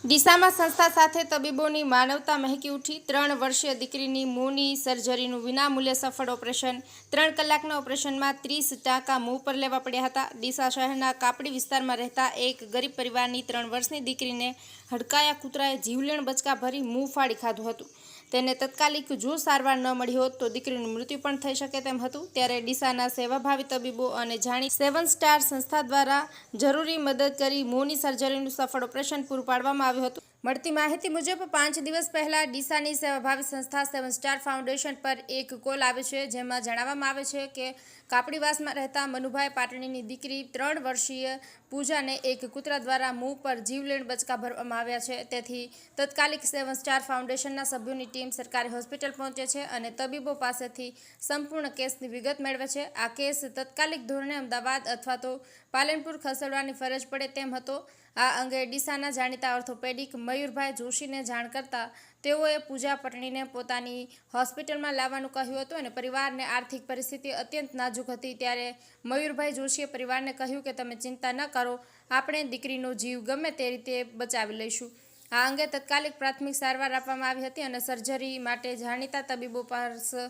ડીસામાં સંસ્થા સાથે તબીબોની માનવતા મહેકી ઉઠી। 3 વર્ષીય દીકરીની મોંની સર્જરીનું વિનામૂલ્યે સફળ ઓપરેશન। 3 કલાકના ઓપરેશનમાં 30 ટાંકા મોં પર લેવા પડ્યા હતા। ડીસા શહેરના કાપડી વિસ્તારમાં રહેતા એક ગરીબ પરિવારની 3 વર્ષની દીકરીને હડકાયા કૂતરાએ જીવલેણ બચકા ભરી મોં ફાડી ખાધું હતું। તેને તત્કાલિક જો સારવાર ન મળી હોત તો દીકરીનું મૃત્યુ પણ થઈ શકે તેમ હતું। ત્યારે ડીસાના સેવાભાવી તબીબો અને જાણી 7 સ્ટાર સંસ્થા દ્વારા જરૂરી મદદ કરી મોંની સર્જરીનું સફળ ઓપરેશન પૂરું પાડવામાં આવ્યું હતું। મળતી માહિતી મુજબ 5 દિવસ પહેલા ડીસાની સેવાભાવી સંસ્થા 7 સ્ટાર ફાઉન્ડેશન પર એક કોલ આવે છે, જેમાં જણાવવામાં આવે છે કે કાપડીવાસમાં રહેતા મનુભાઈ પાટણીની દીકરી 3 વર્ષીય પૂજાને એક કૂતરા દ્વારા મોં પર જીવલેણ બચકા ભરવામાં આવ્યા છે। તેથી તત્કાલિક 7 સ્ટાર ફાઉન્ડેશનના સભ્યોની ટીમ સરકારી હોસ્પિટલ પહોંચે છે અને તબીબો પાસેથી સંપૂર્ણ કેસની વિગત મેળવે છે। આ કેસ તત્કાલિક ધોરણે અમદાવાદ અથવા તો પાલનપુર ખસેડવાની ફરજ પડે તેમ હતો। આ અંગે ડીસાના જાણીતા ઓર્થોપેડિક મયુરભાઈ જોશીને જાણ કરતા તેઓએ પૂજા પટણીને પોતાની હોસ્પિટલમાં લાવવાનું કહ્યું હતું અને પરિવારને આર્થિક પરિસ્થિતિ અત્યંત નાજુક હતી। ત્યારે મયુરભાઈ જોશીએ પરિવારને કહ્યું કે તમે ચિંતા ન કરો, આપણે દીકરીનો જીવ ગમે તે રીતે બચાવી લઈશું। આ અંગે તત્કાલિક પ્રાથમિક સારવાર આપવામાં આવી હતી અને સર્જરી માટે જાણીતા તબીબો પાસે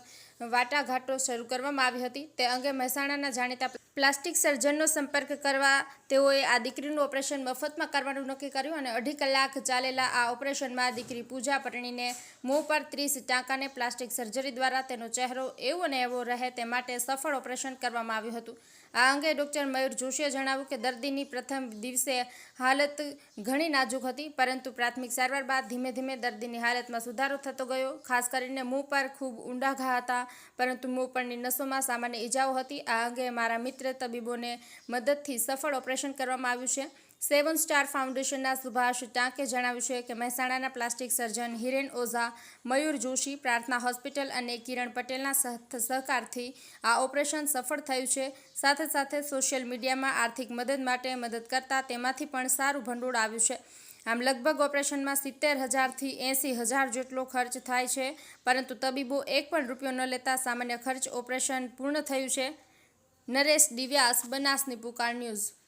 વાટાઘાટો શરૂ કરવામાં આવી હતી। તે અંગે મહેસાણાના જાણીતા પ્લાસ્ટિક સર્જનનો સંપર્ક કરવા તેઓએ આ દીકરીનું ઓપરેશન મફતમાં કરવાનું નક્કી કર્યું અને 2.5 કલાક ચાલેલા આ ઓપરેશનમાં દીકરી પૂજા પટણીને મોં પર 30 ટાંકાને પ્લાસ્ટિક સર્જરી દ્વારા તેનો ચહેરો એવો ને એવો રહે તે માટે સફળ ઓપરેશન કરવામાં આવ્યું હતું। આ અંગે ડૉક્ટર મયુર જોશીએ જણાવ્યું કે દર્દીની પ્રથમ દિવસે હાલત ઘણી નાજુક હતી, પરંતુ પ્રાથમિક સારવાર બાદ ધીમે ધીમે દર્દીની હાલતમાં સુધારો થતો ગયો। ખાસ કરીને મોં પર ખૂબ ઊંડા ઘા હતા, પરંતુ મોં પરની નસોમાં સામાન્ય ઈજાઓ હતી। આ અંગે મારા મિત્ર તબીબોને મદદથી સફળ ઓપરેશન કરવામાં આવ્યું છે। 7 સ્ટાર ફાઉન્ડેશનના સુભાષ ટાંકે જણાવ્યું છે કે મહેસાણાના પ્લાસ્ટિક સર્જન હિરેન ઓઝા, મયુર જોશી, પ્રાર્થના હોસ્પિટલ અને કિરણ પટેલના સહકારથી આ ઓપરેશન સફળ થયું છે। સાથે સાથે સોશિયલ મીડિયામાં આર્થિક મદદ માટે મદદ કરતા તેમાંથી પણ સારું ભંડોળ આવ્યું છે। આમ લગભગ ઓપરેશનમાં 70,000થી 80,000 જેટલો ખર્ચ થાય છે, પરંતુ તબીબો એક પણ રૂપિયો ન લેતા સામાન્ય ખર્ચ ઓપરેશન પૂર્ણ થયું છે। નરેશ ડી વ્યાસ, બનાસની પુકાર ન્યૂઝ।